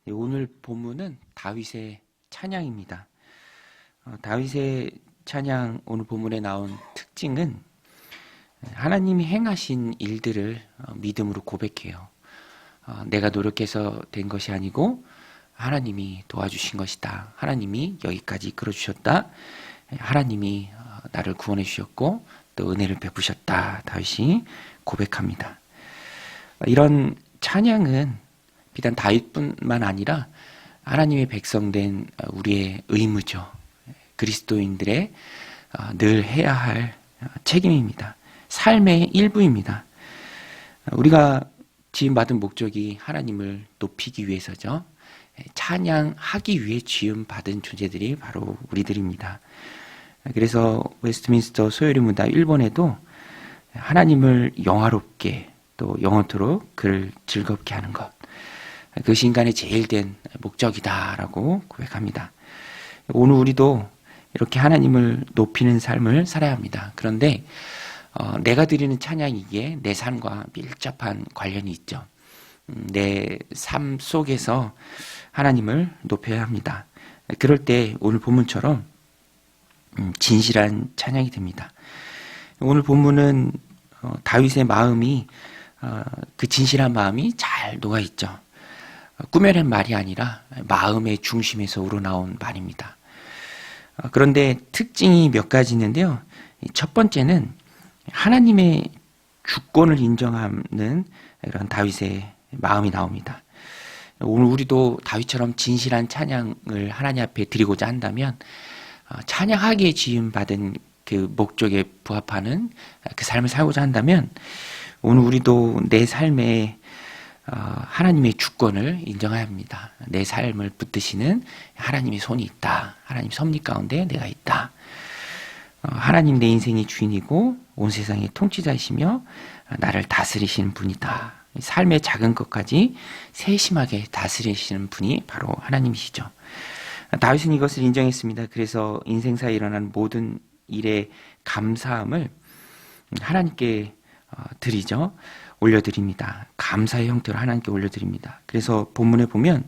오늘 본문은 다윗의 찬양입니다. 다윗의 찬양 오늘 본문에 나온 특징은 하나님이 행하신 일들을 믿음으로 고백해요. 내가 노력해서 된 것이 아니고 하나님이 도와주신 것이다. 하나님이 여기까지 이끌어주셨다. 하나님이 나를 구원해 주셨고 또 은혜를 베푸셨다. 다윗이 고백합니다. 이런 찬양은 비단 다윗뿐만 아니라 하나님의 백성된 우리의 의무죠. 그리스도인들의 늘 해야 할 책임입니다. 삶의 일부입니다. 우리가 지음받은 목적이 하나님을 높이기 위해서죠. 찬양하기 위해 지음받은 존재들이 바로 우리들입니다. 그래서 웨스트민스터 소요리 문답 1번에도 하나님을 영화롭게 또 영원토록 그를 즐겁게 하는 것, 그것이 인간의 제일 된 목적이다라고 고백합니다. 오늘 우리도 이렇게 하나님을 높이는 삶을 살아야 합니다. 그런데 내가 드리는 찬양이기에 내 삶과 밀접한 관련이 있죠. 내 삶 속에서 하나님을 높여야 합니다. 그럴 때 오늘 본문처럼 진실한 찬양이 됩니다. 오늘 본문은 다윗의 마음이 그 진실한 마음이 잘 녹아있죠. 꾸며낸 말이 아니라 마음의 중심에서 우러나온 말입니다. 그런데 특징이 몇 가지 있는데요. 첫 번째는 하나님의 주권을 인정하는 이런 다윗의 마음이 나옵니다. 오늘 우리도 다윗처럼 진실한 찬양을 하나님 앞에 드리고자 한다면 찬양하기에 지음받은 그 목적에 부합하는 그 삶을 살고자 한다면 오늘 우리도 내 삶에 하나님의 주권을 인정해야 합니다. 내 삶을 붙드시는 하나님의 손이 있다. 하나님 섭리 가운데 내가 있다. 하나님 내 인생의 주인이고 온 세상의 통치자이시며 나를 다스리시는 분이다. 삶의 작은 것까지 세심하게 다스리시는 분이 바로 하나님이시죠. 다윗은 이것을 인정했습니다. 그래서 인생사에 일어난 모든 일의 감사함을 하나님께 드리죠. 올려드립니다. 감사의 형태로 하나님께 올려드립니다. 그래서 본문에 보면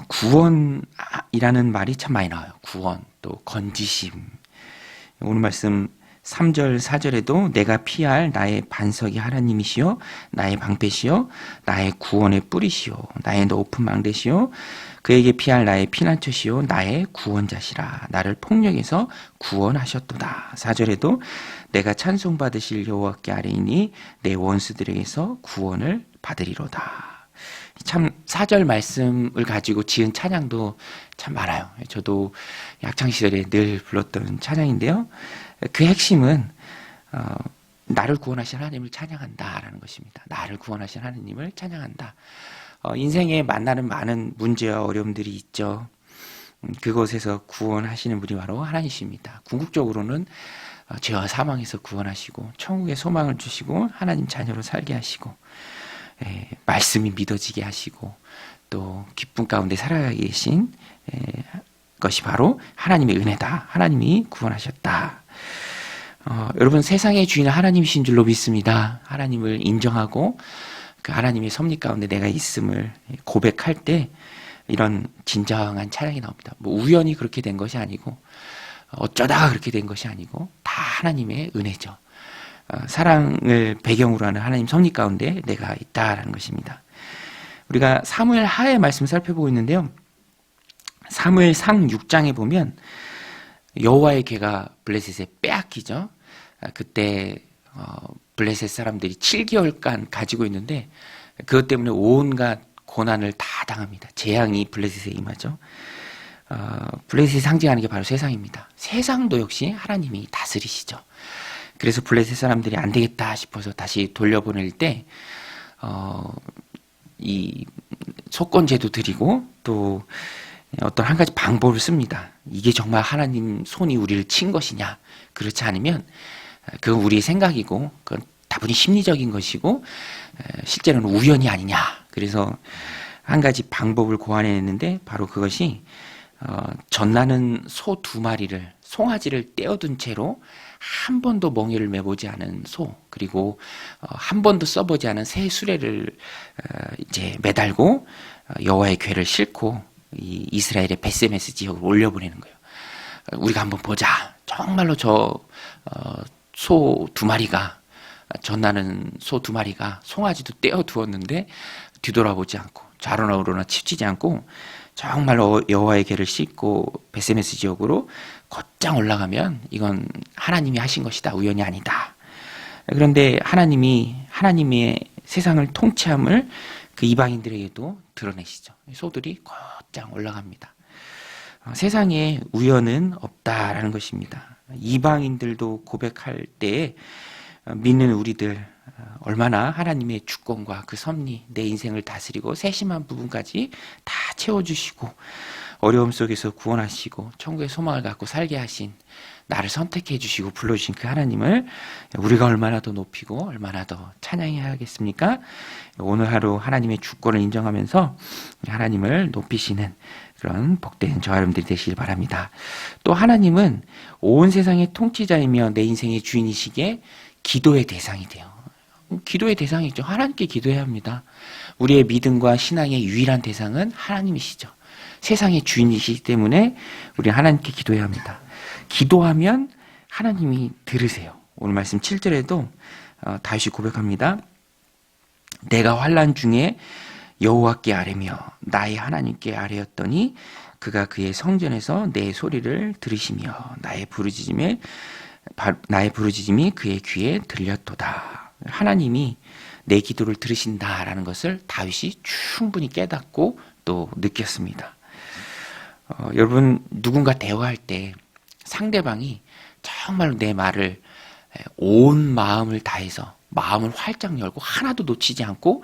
구원이라는 말이 참 많이 나와요. 구원, 또 건지심. 오늘 말씀 3절, 4절에도 내가 피할 나의 반석이 하나님이시요 나의 방패시요 나의 구원의 뿌리시요 나의 높은 망대시요 그에게 피할 나의 피난처시요 나의 구원자시라. 나를 폭력에서 구원하셨도다. 4절에도 내가 찬송받으실 여호와께 아뢰이니 내 원수들에게서 구원을 받으리로다. 참 4절 말씀을 가지고 지은 찬양도 참 많아요. 저도 약창시절에 늘 불렀던 찬양인데요. 그 핵심은 나를 구원하신 하나님을 찬양한다라는 것입니다. 나를 구원하신 하나님을 찬양한다. 인생에 만나는 많은 문제와 어려움들이 있죠. 그곳에서 구원하시는 분이 바로 하나님이십니다. 궁극적으로는 죄와 사망에서 구원하시고 천국의 소망을 주시고 하나님 자녀로 살게 하시고 말씀이 믿어지게 하시고 또 기쁨 가운데 살아가게 계신 것이 바로 하나님의 은혜다. 하나님이 구원하셨다. 여러분 세상의 주인은 하나님이신 줄로 믿습니다. 하나님을 인정하고 그 하나님의 섭리 가운데 내가 있음을 고백할 때 이런 진정한 찬양이 나옵니다. 뭐 우연히 그렇게 된 것이 아니고 어쩌다가 그렇게 된 것이 아니고 다 하나님의 은혜죠. 사랑을 배경으로 하는 하나님 섭리 가운데 내가 있다라는 것입니다. 우리가 사무엘 하의 말씀 살펴보고 있는데요. 사무엘 상 6장에 보면 여호와의 궤가 블레셋에 빼앗기죠. 그때 블레셋 사람들이 7개월간 가지고 있는데 그것 때문에 온갖 고난을 다 당합니다. 재앙이 블레셋에 임하죠. 블레셋이 상징하는 게 바로 세상입니다. 세상도 역시 하나님이 다스리시죠. 그래서 블레셋 사람들이 안 되겠다 싶어서 다시 돌려보낼 때 이 속건제도 드리고 또 어떤 한 가지 방법을 씁니다. 이게 정말 하나님 손이 우리를 친 것이냐? 그렇지 않으면 그건 우리의 생각이고 그건 다분히 심리적인 것이고 실제로는 우연이 아니냐. 그래서 한 가지 방법을 고안해냈는데 바로 그것이 젖나는 소 2마리를 송아지를 떼어둔 채로 한 번도 멍에를 매보지 않은 소, 그리고 한 번도 써보지 않은 새 수레를 이제 매달고 여호와의 궤를 싣고 이 이스라엘의 베세메스 지역으로 올려보내는 거예요. 우리가 한번 보자. 정말로 저 소 두 마리가, 전나는 소 두 마리가 송아지도 떼어 두었는데 뒤돌아보지 않고 좌로나 우로나 치우치지 않고 정말로 여호와의 궤를 싣고 베세메스 지역으로 곧장 올라가면 이건 하나님이 하신 것이다. 우연이 아니다. 그런데 하나님의 세상을 통치함을 그 이방인들에게도 드러내시죠. 소들이 곧장 올라갑니다. 세상에 우연은 없다라는 것입니다. 이방인들도 고백할 때에 믿는 우리들 얼마나 하나님의 주권과 그 섭리, 내 인생을 다스리고 세심한 부분까지 다 채워주시고 어려움 속에서 구원하시고 천국의 소망을 갖고 살게 하신, 나를 선택해 주시고 불러주신 그 하나님을 우리가 얼마나 더 높이고 얼마나 더 찬양해야겠습니까? 오늘 하루 하나님의 주권을 인정하면서 하나님을 높이시는 그런 복된 저와 여러분들이 되시길 바랍니다. 또 하나님은 온 세상의 통치자이며 내 인생의 주인이시기에 기도의 대상이 돼요. 기도의 대상이죠. 하나님께 기도해야 합니다. 우리의 믿음과 신앙의 유일한 대상은 하나님이시죠. 세상의 주인이시기 때문에 우리 하나님께 기도해야 합니다. 기도하면 하나님이 들으세요. 오늘 말씀 7절에도 다윗이 고백합니다. 내가 환난 중에 여호와께 아뢰며 나의 하나님께 아뢰었더니 그가 그의 성전에서 내 소리를 들으시며 나의 부르짖음이 그의 귀에 들렸도다. 하나님이 내 기도를 들으신다라는 것을 다윗이 충분히 깨닫고 또 느꼈습니다. 여러분, 누군가 대화할 때 상대방이 정말로 내 말을 온 마음을 다해서 마음을 활짝 열고 하나도 놓치지 않고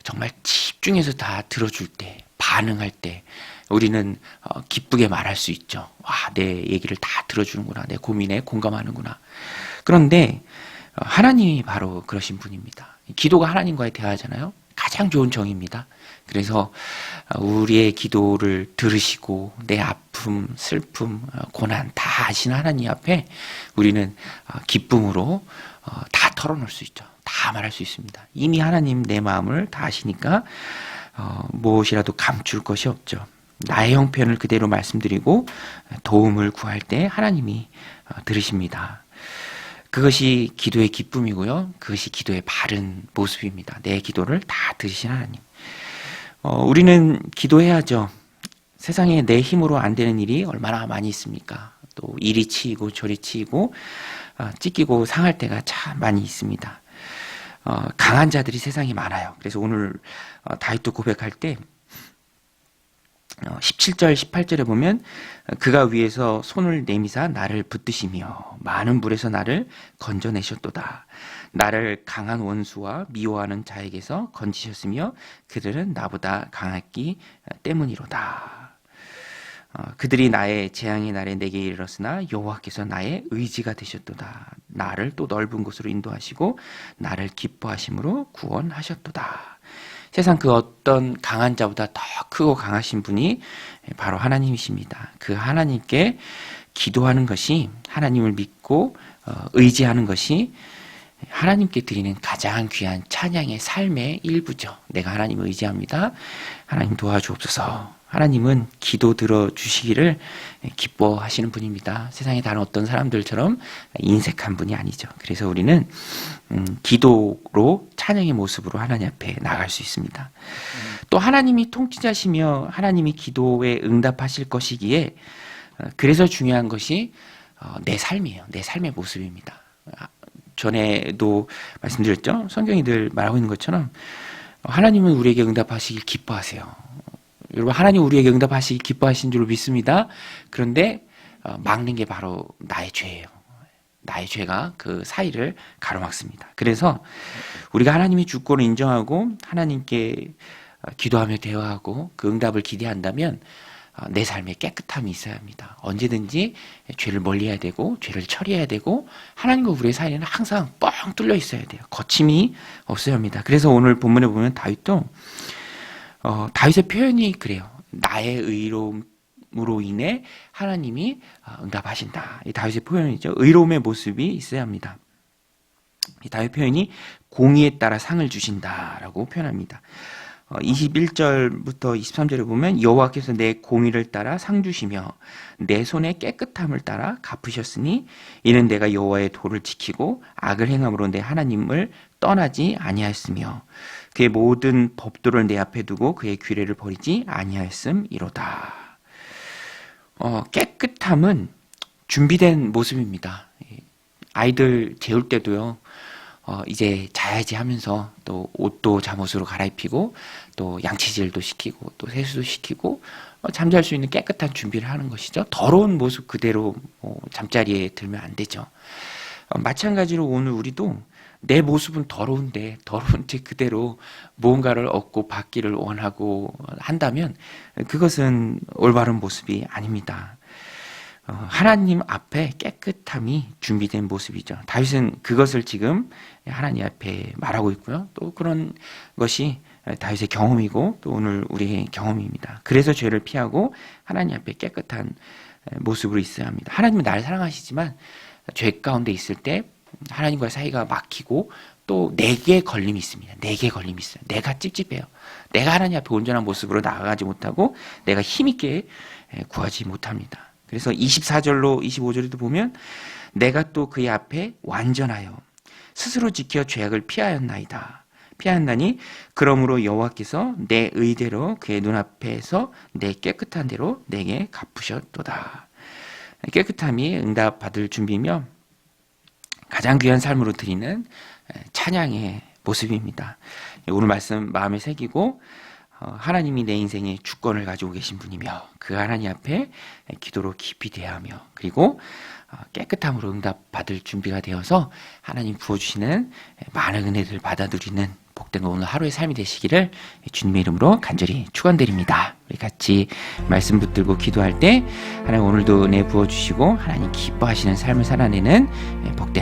정말 집중해서 다 들어줄 때, 반응할 때 우리는 기쁘게 말할 수 있죠. 와, 내 얘기를 다 들어주는구나. 내 고민에 공감하는구나. 그런데 하나님이 바로 그러신 분입니다. 기도가 하나님과의 대화잖아요. 가장 좋은 정의입니다. 그래서 우리의 기도를 들으시고 내 아픔, 슬픔, 고난 다 아시는 하나님 앞에 우리는 기쁨으로 다 털어놓을 수 있죠. 다 말할 수 있습니다. 이미 하나님 내 마음을 다 아시니까 무엇이라도 감출 것이 없죠. 나의 형편을 그대로 말씀드리고 도움을 구할 때 하나님이 들으십니다. 그것이 기도의 기쁨이고요. 그것이 기도의 바른 모습입니다. 내 기도를 다 들으신 하나님. 우리는 기도해야죠. 세상에 내 힘으로 안 되는 일이 얼마나 많이 있습니까? 또 이리 치이고 저리 치이고 찢기고 상할 때가 참 많이 있습니다. 강한 자들이 세상에 많아요. 그래서 오늘 다윗도 고백할 때 17절, 18절에 보면 그가 위에서 손을 내미사 나를 붙드시며 많은 물에서 나를 건져내셨도다. 나를 강한 원수와 미워하는 자에게서 건지셨으며 그들은 나보다 강했기 때문이로다. 그들이 나의 재앙의 날에 내게 이르렀으나 여호와께서 나의 의지가 되셨도다. 나를 또 넓은 곳으로 인도하시고 나를 기뻐하심으로 구원하셨도다. 세상 그 어떤 강한 자보다 더 크고 강하신 분이 바로 하나님이십니다. 그 하나님께 기도하는 것이, 하나님을 믿고 의지하는 것이 하나님께 드리는 가장 귀한 찬양의 삶의 일부죠. 내가 하나님을 의지합니다. 하나님 도와주옵소서. 하나님은 기도 들어주시기를 기뻐하시는 분입니다. 세상에 다른 어떤 사람들처럼 인색한 분이 아니죠. 그래서 우리는 기도로 찬양의 모습으로 하나님 앞에 나갈 수 있습니다. 또 하나님이 통치자시며 하나님이 기도에 응답하실 것이기에 그래서 중요한 것이 내 삶이에요. 내 삶의 모습입니다. 전에도 말씀드렸죠. 성경이 늘 말하고 있는 것처럼 하나님은 우리에게 응답하시길 기뻐하세요. 여러분, 하나님 우리에게 응답하시길 기뻐하신 줄 믿습니다. 그런데 막는 게 바로 나의 죄예요. 나의 죄가 그 사이를 가로막습니다. 그래서 우리가 하나님의 주권을 인정하고 하나님께 기도하며 대화하고 그 응답을 기대한다면 내 삶에 깨끗함이 있어야 합니다. 언제든지 죄를 멀리해야 되고 죄를 처리해야 되고 하나님과 우리의 사이는 항상 뻥 뚫려 있어야 돼요. 거침이 없어야 합니다. 그래서 오늘 본문에 보면 다윗도 다윗의 표현이 그래요. 나의 의로움으로 인해 하나님이 응답하신다. 이 다윗의 표현이죠. 의로움의 모습이 있어야 합니다. 이 다윗 표현이 공의에 따라 상을 주신다라고 표현합니다. 21절부터 23절에 보면 여호와께서 내 공의를 따라 상 주시며 내 손의 깨끗함을 따라 갚으셨으니 이는 내가 여호와의 도를 지키고 악을 행함으로 내 하나님을 떠나지 아니하였으며 그의 모든 법도를 내 앞에 두고 그의 규례를 버리지 아니하였음이로다. 깨끗함은 준비된 모습입니다. 아이들 재울 때도요. 이제 자야지 하면서 또 옷도 잠옷으로 갈아입히고 또 양치질도 시키고 또 세수도 시키고 잠잘 수 있는 깨끗한 준비를 하는 것이죠. 더러운 모습 그대로 잠자리에 들면 안 되죠. 마찬가지로 오늘 우리도 내 모습은 더러운데 더러운 채 그대로 무언가를 얻고 받기를 원하고 한다면 그것은 올바른 모습이 아닙니다. 하나님 앞에 깨끗함이 준비된 모습이죠. 다윗은 그것을 지금 하나님 앞에 말하고 있고요. 또 그런 것이 다윗의 경험이고 또 오늘 우리의 경험입니다. 그래서 죄를 피하고 하나님 앞에 깨끗한 모습으로 있어야 합니다. 하나님은 나를 사랑하시지만 죄 가운데 있을 때 하나님과의 사이가 막히고 또 내게 걸림이 있습니다. 내게 걸림이 있어요. 내가 찝찝해요. 내가 하나님 앞에 온전한 모습으로 나아가지 못하고 내가 힘있게 구하지 못합니다. 그래서 24절로 25절에도 보면 내가 또 그의 앞에 완전하여 스스로 지켜 죄악을 피하였나니 그러므로 여호와께서 내 의대로 그의 눈앞에서 내 깨끗한 대로 내게 갚으셨도다. 깨끗함이 응답받을 준비며 가장 귀한 삶으로 드리는 찬양의 모습입니다. 오늘 말씀 마음에 새기고 하나님이 내 인생의 주권을 가지고 계신 분이며 그 하나님 앞에 기도로 깊이 대하며 그리고 깨끗함으로 응답받을 준비가 되어서 하나님 부어주시는 많은 은혜들을 받아 누리는 복된 오늘 하루의 삶이 되시기를 주님의 이름으로 간절히 축원드립니다. 우리 같이 말씀 붙들고 기도할 때 하나님 오늘도 은혜 부어주시고 하나님 기뻐하시는 삶을 살아내는 복된